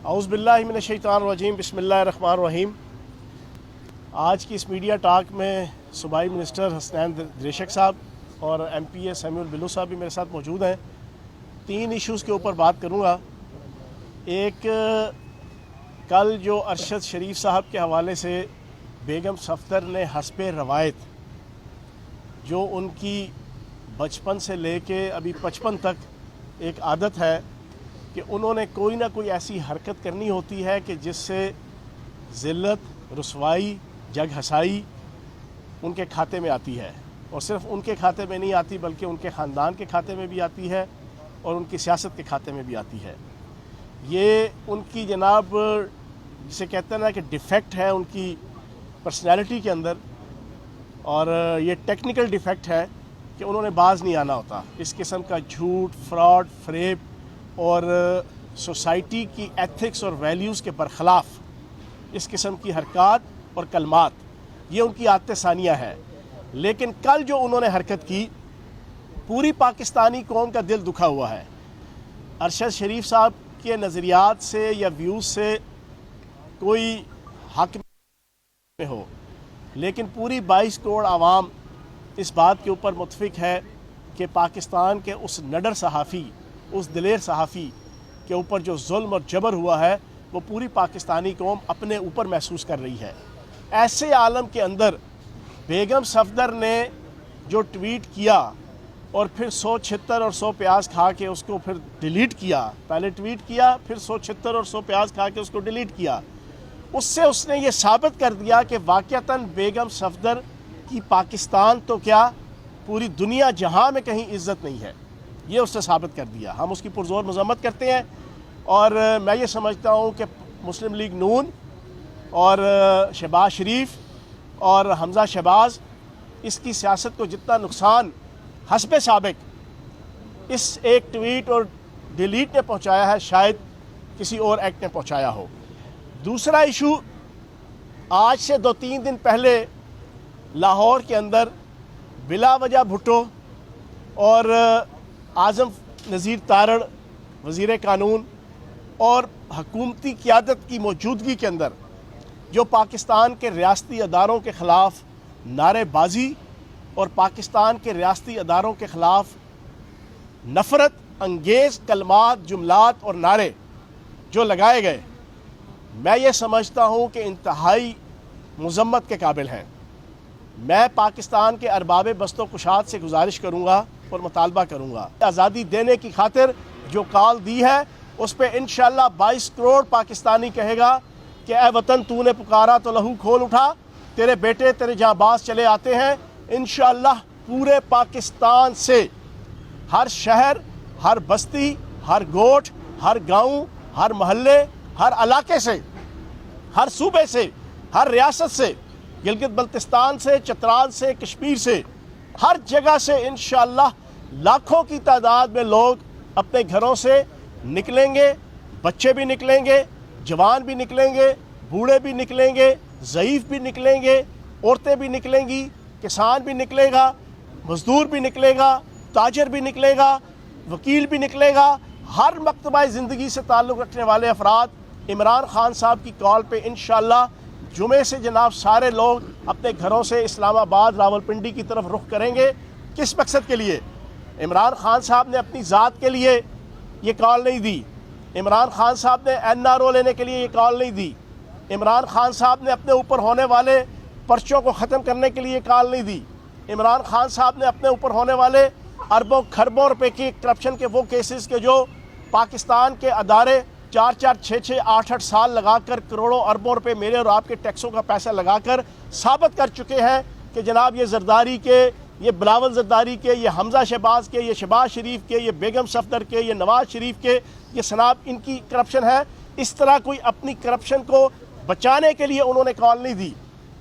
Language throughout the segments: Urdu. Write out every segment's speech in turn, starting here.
اعوذ باللہ من الشیطان الرجیم بسم اللہ الرحمن الرحیم۔ آج کی اس میڈیا ٹاک میں صوبائی منسٹر حسنین دریشک صاحب اور ایم پی اے سیمیول بلو صاحب بھی میرے ساتھ موجود ہیں۔ 3 ایشوز کے اوپر بات کروں گا۔ ایک، کل جو ارشد شریف صاحب کے حوالے سے بیگم صفدر نے حسب روایت جو ان کی بچپن سے لے کے ابھی 55 تک ایک عادت ہے کہ انہوں نے کوئی نہ کوئی ایسی حرکت کرنی ہوتی ہے کہ جس سے ذلت، رسوائی، جگ ہسائی ان کے کھاتے میں آتی ہے، اور صرف ان کے کھاتے میں نہیں آتی بلکہ ان کے خاندان کے کھاتے میں بھی آتی ہے اور ان کی سیاست کے کھاتے میں بھی آتی ہے۔ یہ ان کی جناب جسے کہتے ہیں نا کہ ڈیفیکٹ ہے ان کی پرسنالٹی کے اندر، اور یہ ٹیکنیکل ڈیفیکٹ ہے کہ انہوں نے باز نہیں آنا ہوتا۔ اس قسم کا جھوٹ، فراڈ، فریب اور سوسائٹی کی ایتھکس اور ویلیوز کے برخلاف اس قسم کی حرکات اور کلمات، یہ ان کی عادت ثانیہ ہے۔ لیکن کل جو انہوں نے حرکت کی، پوری پاکستانی قوم کا دل دکھا ہوا ہے۔ ارشد شریف صاحب کے نظریات سے یا ویوز سے کوئی حق میں ہو، لیکن پوری 22 کروڑ عوام اس بات کے اوپر متفق ہے کہ پاکستان کے اس نڈر صحافی، اس دلیر صحافی کے اوپر جو ظلم اور جبر ہوا ہے وہ پوری پاکستانی قوم اپنے اوپر محسوس کر رہی ہے۔ ایسے عالم کے اندر بیگم صفدر نے جو ٹویٹ کیا اور پھر 100 چھتر اور 100 پیاز کھا کے اس کو پھر ڈیلیٹ کیا، پہلے ٹویٹ کیا پھر 100 چھتر اور 100 پیاز کھا کے اس کو ڈیلیٹ کیا، اس سے اس نے یہ ثابت کر دیا کہ واقعتاً بیگم صفدر کی پاکستان تو کیا پوری دنیا جہاں میں کہیں عزت نہیں ہے۔ یہ اس نے ثابت کر دیا۔ ہم اس کی پرزور مذمت کرتے ہیں، اور میں یہ سمجھتا ہوں کہ مسلم لیگ نون اور شہباز شریف اور حمزہ شہباز اس کی سیاست کو جتنا نقصان حسب سابق اس ایک ٹویٹ اور ڈیلیٹ نے پہنچایا ہے، شاید کسی اور ایکٹ نے پہنچایا ہو۔ دوسرا ایشو، آج سے 2-3 دن پہلے لاہور کے اندر بلا وجہ بھٹو اور اعظم نذیر تارڑ وزیر قانون اور حکومتی قیادت کی موجودگی کے اندر جو پاکستان کے ریاستی اداروں کے خلاف نعرے بازی اور پاکستان کے ریاستی اداروں کے خلاف نفرت انگیز کلمات، جملات اور نعرے جو لگائے گئے، میں یہ سمجھتا ہوں کہ انتہائی مذمت کے قابل ہیں۔ میں پاکستان کے ارباب بست و کشاد سے گزارش کروں گا اور مطالبہ کروں گا، آزادی دینے کی خاطر جو کال دی ہے اس پہ انشاءاللہ 22 کروڑ پاکستانی کہے گا کہ اے وطن تو نے پکارا تو لہو کھول اٹھا، تیرے بیٹے تیرے جاں باز چلے آتے ہیں۔ انشاءاللہ پورے پاکستان سے، ہر شہر، ہر بستی، ہر گوٹھ، ہر گاؤں، ہر محلے، ہر علاقے سے، ہر صوبے سے، ہر ریاست سے، گلگت بلتستان سے، چترال سے، کشمیر سے، ہر جگہ سے انشاءاللہ لاکھوں کی تعداد میں لوگ اپنے گھروں سے نکلیں گے، بچے بھی نکلیں گے، جوان بھی نکلیں گے، بوڑھے بھی نکلیں گے، ضعیف بھی نکلیں گے، عورتیں بھی نکلیں گی، کسان بھی نکلے گا، مزدور بھی نکلے گا، تاجر بھی نکلے گا، وکیل بھی نکلے گا، ہر مکتبہ زندگی سے تعلق رکھنے والے افراد عمران خان صاحب کی کال پہ انشاءاللہ جمعے سے جناب سارے لوگ اپنے گھروں سے اسلام آباد، راولپنڈی کی طرف رخ کریں گے۔ کس مقصد کے لیے؟ عمران خان صاحب نے اپنی ذات کے لیے یہ کال نہیں دی، عمران خان صاحب نے NRO لینے کے لیے یہ کال نہیں دی، عمران خان صاحب نے اپنے اوپر ہونے والے پرچوں کو ختم کرنے کے لیے کال نہیں دی، عمران خان صاحب نے اپنے اوپر ہونے والے اربوں کھربوں روپے کی کرپشن کے وہ کیسز کے جو پاکستان کے ادارے 4-4، 6-6، 8-8 سال لگا کر کروڑوں اربوں روپے میرے اور آپ کے ٹیکسوں کا پیسہ لگا کر ثابت کر چکے ہیں کہ جناب یہ زرداری کے، یہ بلاول زرداری کے، یہ حمزہ شہباز کے، یہ شہباز شریف کے، یہ بیگم صفدر کے، یہ نواز شریف کے، یہ سناب ان کی کرپشن ہے۔ اس طرح کوئی اپنی کرپشن کو بچانے کے لیے انہوں نے کال نہیں دی۔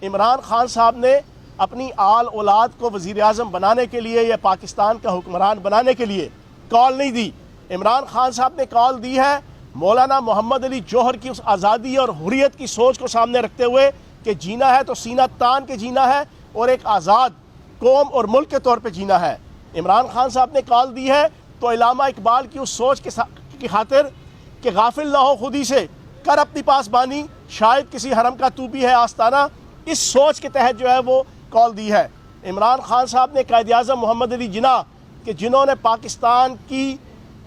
عمران خان صاحب نے اپنی آل اولاد کو وزیر اعظم بنانے کے لیے یا پاکستان کا حکمران بنانے کے لیے کال نہیں دی۔ عمران خان صاحب نے کال دی ہے مولانا محمد علی جوہر کی اس آزادی اور حریت کی سوچ کو سامنے رکھتے ہوئے کہ جینا ہے تو سینہ تان کے جینا ہے اور ایک آزاد قوم اور ملک کے طور پہ جینا ہے۔ عمران خان صاحب نے کال دی ہے تو علامہ اقبال کی اس سوچ کی خاطر کہ غافل نہ ہو خودی سے کر اپنی پاسبانی، شاید کسی حرم کا تو بھی ہے آستانہ، اس سوچ کے تحت جو ہے وہ کال دی ہے۔ عمران خان صاحب نے قائد اعظم محمد علی جناح کہ جنہوں نے پاکستان کی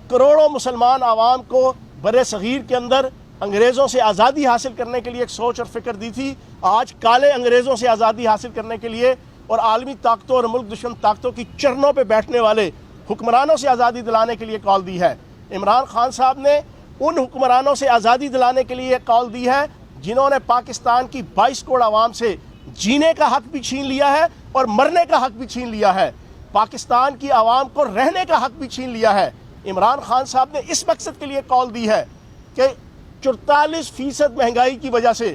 کروڑوں مسلمان عوام کو بر صغیر کے اندر انگریزوں سے آزادی حاصل کرنے کے لیے ایک سوچ اور فکر دی تھی، آج کالے انگریزوں سے آزادی حاصل کرنے کے لیے اور عالمی طاقتوں اور ملک دشمن طاقتوں کی چرنوں پہ بیٹھنے والے حکمرانوں سے آزادی دلانے کے لیے کال دی ہے۔ عمران خان صاحب نے ان حکمرانوں سے آزادی دلانے کے لیے کال دی ہے جنہوں نے پاکستان کی 22 کروڑ عوام سے جینے کا حق بھی چھین لیا ہے اور مرنے کا حق بھی چھین لیا ہے، پاکستان کی عوام کو رہنے کا حق بھی چھین لیا ہے۔ عمران خان صاحب نے اس مقصد کے لیے کال دی ہے کہ 44% مہنگائی کی وجہ سے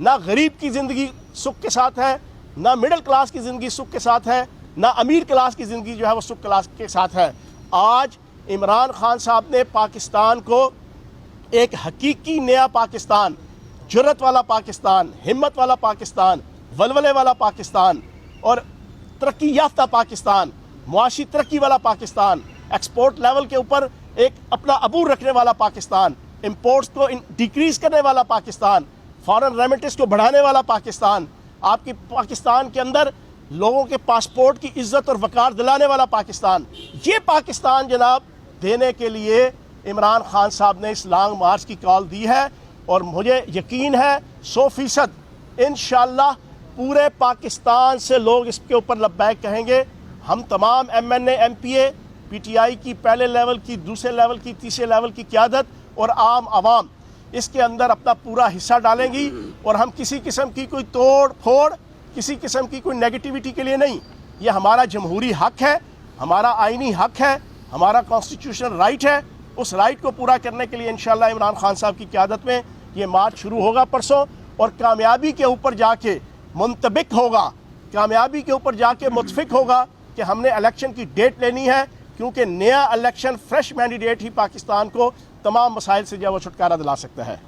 نہ غریب کی زندگی سکھ کے ساتھ ہے، نہ مڈل کلاس کی زندگی سکھ کے ساتھ ہے، نہ امیر کلاس کی زندگی جو ہے وہ سکھ کلاس کے ساتھ ہے۔ آج عمران خان صاحب نے پاکستان کو ایک حقیقی نیا پاکستان، جرت والا پاکستان، ہمت والا پاکستان، ولولے والا پاکستان اور ترقی یافتہ پاکستان، معاشی ترقی والا پاکستان، ایکسپورٹ لیول کے اوپر ایک اپنا عبور رکھنے والا پاکستان، امپورٹس کو ڈیکریز کرنے والا پاکستان، فارن ریمیٹنس کو بڑھانے والا پاکستان، آپ کی پاکستان کے اندر لوگوں کے پاسپورٹ کی عزت اور وقار دلانے والا پاکستان، یہ پاکستان جناب دینے کے لیے عمران خان صاحب نے اس لانگ مارچ کی کال دی ہے، اور مجھے یقین ہے 100% انشاءاللہ پورے پاکستان سے لوگ اس کے اوپر لبیک کہیں گے۔ ہم تمام MNA MPA P T I کی پہلے لیول کی، دوسرے لیول کی، تیسرے لیول کی قیادت اور عام عوام اس کے اندر اپنا پورا حصہ ڈالیں گی، اور ہم کسی قسم کی کوئی توڑ پھوڑ، کسی قسم کی کوئی نیگیٹیوٹی کے لیے نہیں، یہ ہمارا جمہوری حق ہے، ہمارا آئینی حق ہے، ہمارا کانسٹیٹیوشنل رائٹ ہے، اس رائٹ کو پورا کرنے کے لیے انشاءاللہ عمران خان صاحب کی قیادت میں یہ مارچ شروع ہوگا پرسوں، اور کامیابی کے اوپر جا کے منطبق ہوگا، کامیابی کے اوپر جا کے متفق ہوگا کہ ہم نے الیکشن کی ڈیٹ لینی ہے، کیونکہ نیا الیکشن فریش مینڈیٹ ہی پاکستان کو تمام مسائل سے جو ہے وہ چھٹکارا دلا سکتا ہے۔